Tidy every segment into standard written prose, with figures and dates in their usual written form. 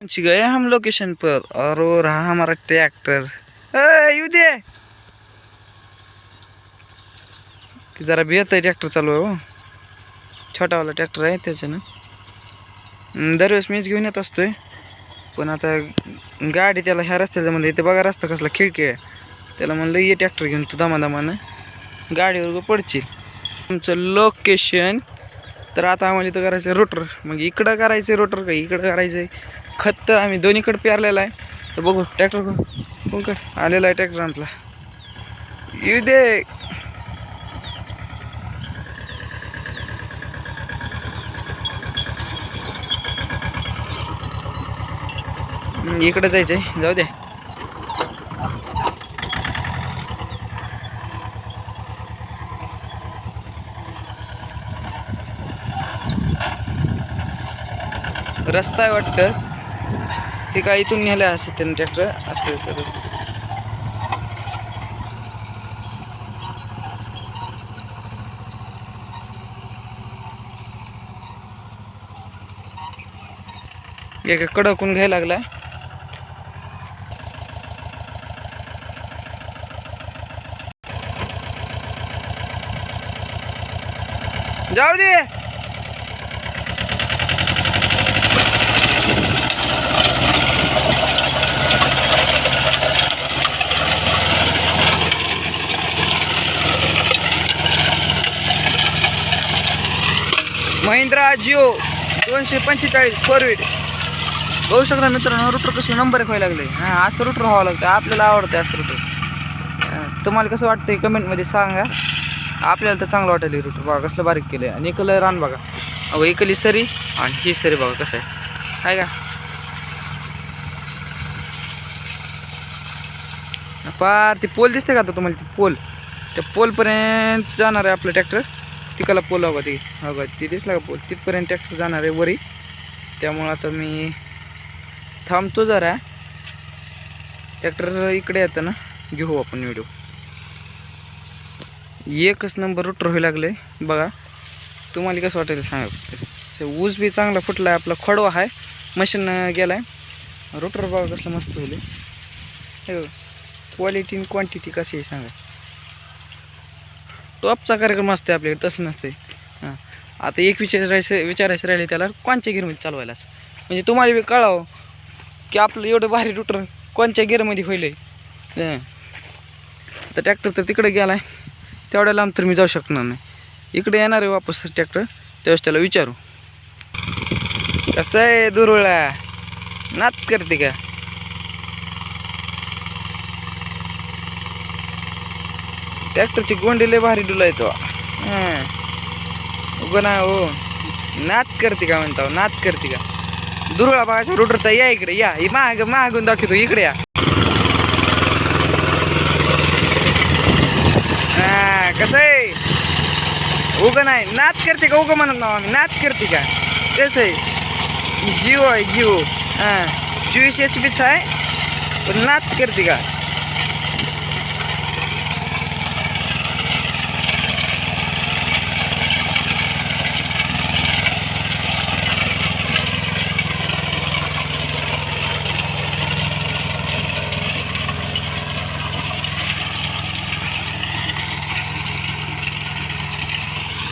पहुंच गए हम लोकेशन पर और वो रहा हमारा ट्रैक्टर। यू दे ती जरा बेहतर आहे, ट्रॅक्टर चालू आहे हो, छोटावाला ट्रॅक्टर आहे त्याच्यानं दरवेळेस मीच घेऊन येत असतोय, पण आता गाडी त्याला ह्या रस्त्याच्या मध्ये इथे बघा रस्ता कसला खिडकी आहे, त्याला म्हणलं ये ट्रॅक्टर घेऊन तू दमादमानं गाडीवर पडशील। आमचं लोकेशन तर आता आम्हाला इथं करायचं रोटर, मग इकडं करायचं रोटर का इकडं करायचं खत, तर आम्ही दोन्हीकडे पेरलेला आहे, तर बघू ट्रॅक्टर कोणकडे आलेला आहे ट्रॅक्टर आपला, येऊ दे। इकडे जायचंय, जाऊ दे। रस्ता आहे वाटतं, हे काय इथून नेलं असं त्यानं ट्रॅक्टर असं एका कडकून घ्यायला लागलाय। जाऊ दे। महिंद्रा जिओ 245 4 व्हील बघू शकता मित्रांनो, रोटर कसं नंबर व्हायला लागले। हां, असं रोटर व्हावं लागतं, आपल्याला आवडतं असं रोटर। तुम्हाला कसं वाटतंय कमेंटमध्ये सांगा, आपल्याला तर चांगलं वाटेल रोटर। बघा कसलं बारीक केलं आहे, आणि इकडलं रान बघा, अगं इकडली सरी आणि ही सरी बघा कसं आहे का। पार ती पोल दिसते का आता तुम्हाला, ती पोल, त्या पोलपर्यंत जाणार आहे आपलं ट्रॅक्टर, तिकाला पोल हवा ती हवा ती दिसला का पोल, तिथपर्यंत ट्रॅक्टर जाणार आहे वरी। त्यामुळं आता मी थांबतो जरा, ट्रॅक्टर इकडे येतं ना घेऊ आपण व्हिडिओ। एकच नंबर रोटर व्हायला लागले बघा, तुम्हाला कसं वाटेल सांगा। ऊस बी चांगला फुटला आहे, आपला खोडवा आहे, मशीन गेलाय, रोटर बघा कसलं मस्त होईल हे, क्वालिटी आणि क्वांटिटी कशी आहे सांगा। टॉपचा कार्यक्रम असते आपल्याकडे, तसं नसते। हां, आता एक विचारायचं राहिले त्याला कोणत्या गिअरमध्ये चालवायला, असं म्हणजे तुम्हाला बी कळावं की आपलं एवढं भारी रोटर कोणत्या गिअरमध्ये होईल। तर ट्रॅक्टर तर तिकडे गेला आहे, तेवढ्या लांब तर मी जाऊ शकणार नाही, इकडे येणार आहे वापस ट्रॅक्टर, त्यावेळेस त्याला विचारू कसं आहे दुरुळा नात करते का। ट्रॅक्टरची गोंडी लय भारी डुला येतो, उगं ना हो नात करते का म्हणता, नात करते का दुरुळा बघायचा रोटरचा। या इकडे या, मागून दाखवतो, इकडे या। हा कसं आहे, उगं नाही नात करते का, उगं म्हणत ना आम्ही नात करते का, कसं आहे जिओ आहे जिओ, हां 24 HP आहे, पण नात करते का।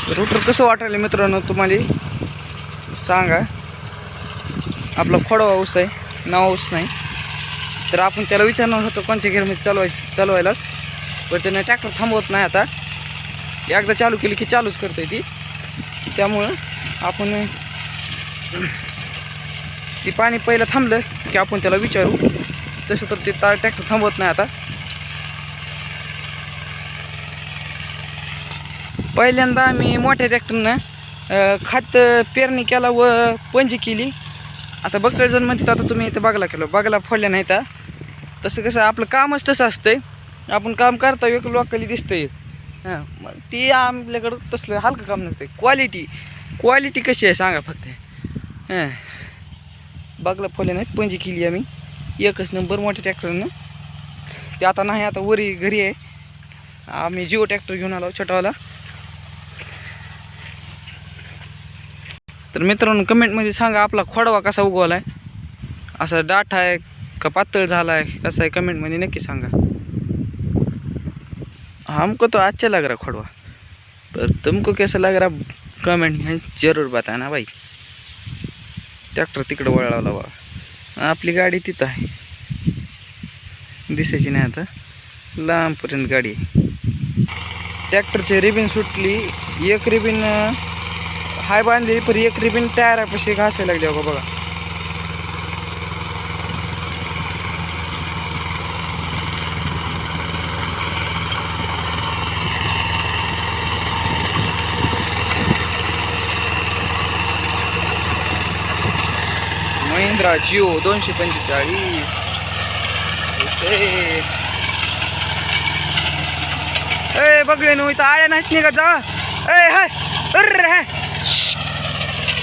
रोटर कसं वाटायला मित्रांनो तुम्हाला सांगा। आपला खोडवा ऊस आहे, नवा ऊस नाही, तर आपण त्याला विचारणार होतो कोणत्या गिअरमध्ये चालवायलाच, पण त्याने ट्रॅक्टर थांबवत नाही। आता एकदा चालू केली की चालूच करते ती, त्यामुळं आपण ती पाणी पहिलं थांबलं की आपण त्याला विचारू, तसं तर ते ट्रॅक्टर थांबवत नाही। आता पहिल्यांदा आम्ही मोठ्या ट्रॅक्टरनं खत पेरणी केला व पंजी केली। आता बक्कळ जण म्हणतात आता तुम्ही इथं बगला केलं, बगला फोडल्या नाही तर तसं कसं आपलं कामच तसं असतंय, आपण काम करता एक लोकांनी दिसतंय। हां, मग ती आपल्याकडं तसलं हलकं काम नसतं। क्वालिटी कशी आहे सांगा फक्त। हां, बगला फोडल्या नाहीत, पंजी केली आम्ही एकच नंबर मोठ्या ट्रॅक्टरनं। ते आता नाही, आता वरी घरी आहे, आम्ही जिओ ट्रॅक्टर घेऊन आलो छोटावाला। तर मित्रांनो कमेंटमध्ये सांगा आपला खोडवा कसा उगवला आहे, असा डाठ आहे का पातळ झाला आहे कसं आहे कमेंटमध्ये नक्की सांगा. हमको तो अच्छा लग रहा खोडवा, पर तुमको कैसा लग रहा कमेंट में जरूर बताना भाई. ट्रॅक्टर तिकडं वळवला बा, आपली गाडी तिथं आहे, दिसायची नाही आता, लांबपर्यंत गाडी आहे. ट्रॅक्टरची रिबीन सुटली, एक रिबीन हाय बांधली पण एक रिबीन टायरापाशी घासायला लागली बघा बघा. महिंद्रा जिओ 245. ए बघले नो इथं आळ्या नाहीत निघत जा. ए हाय अरे हाय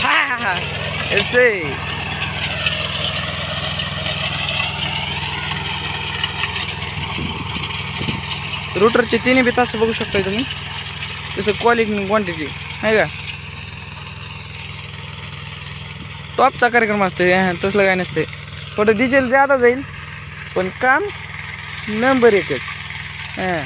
हा हा हा ऐसे रोटरचे तिन्ही बी तास बघू शकता तुम्ही, तसं क्वालिटी क्वांटिटी आहे का. टॉपचा कार्यक्रम असतो, तसलं काय नसते. थोडं डिझेल ज्यादा जाईल पण काम नंबर एकच. हां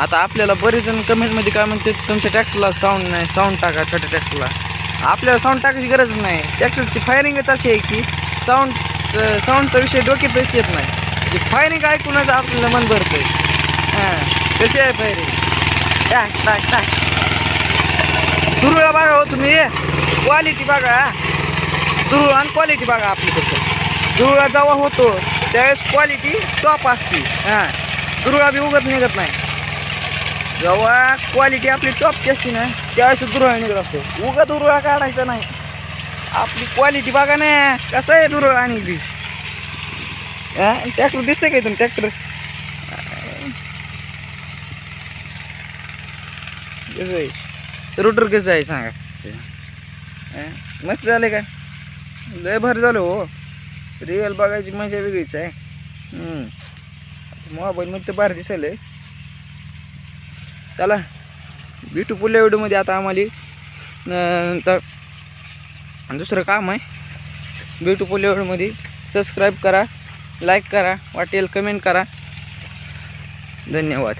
आता आपल्याला बरेच जण कमेंटमध्ये काय म्हणते, तुमच्या ट्रॅक्टरला साऊंड नाही, साऊंड टाका छोट्या ट्रॅक्टरला. आपल्याला साऊंड टाकायची गरज नाही. ट्रॅक्टरची फायरिंगच अशी आहे की साऊंडचा विषय डोक्यातच येत नाही. जी फायरिंग ऐकूनच आपल्याला मन भरतंय. हां कशी आहे फायरिंग, टाक टाक टाक. दुरुळा बघा हो तुम्ही, क्वालिटी बघा, दुरुळ आणि क्वालिटी बघा आपली. फक्त दुरुळा जेव्हा होतो त्यावेळेस क्वालिटी टॉप असते. हां दुरुळा बी उगत निघत नाही. जेव्हा क्वालिटी आपली टॉपची असते ना त्यावेळेस दुरुळा निघत असतो. उगा दुरुळा काढायचा नाही, आपली क्वालिटी बघा ना कसं आहे दुरुळा आणि बी. ट्रॅक्टर दिसतंय का इथून, ट्रॅक्टर कसं आहे, रोटर कसं आहे सांगा. मस्त झालं का, लय भारी झालं हो. रिअल बघायची मजा वेगळीच आहे. मोबाईलमध्ये तर भारी दिसायला. चला भेटू पुढल्या व्हिडिओमध्ये. आता आम्हाला तर दुसरं काम आहे. भेटू पुढल्या व्हिडिओमध्ये. सबस्क्राईब करा, लाईक करा, वाटेल कमेंट करा. धन्यवाद.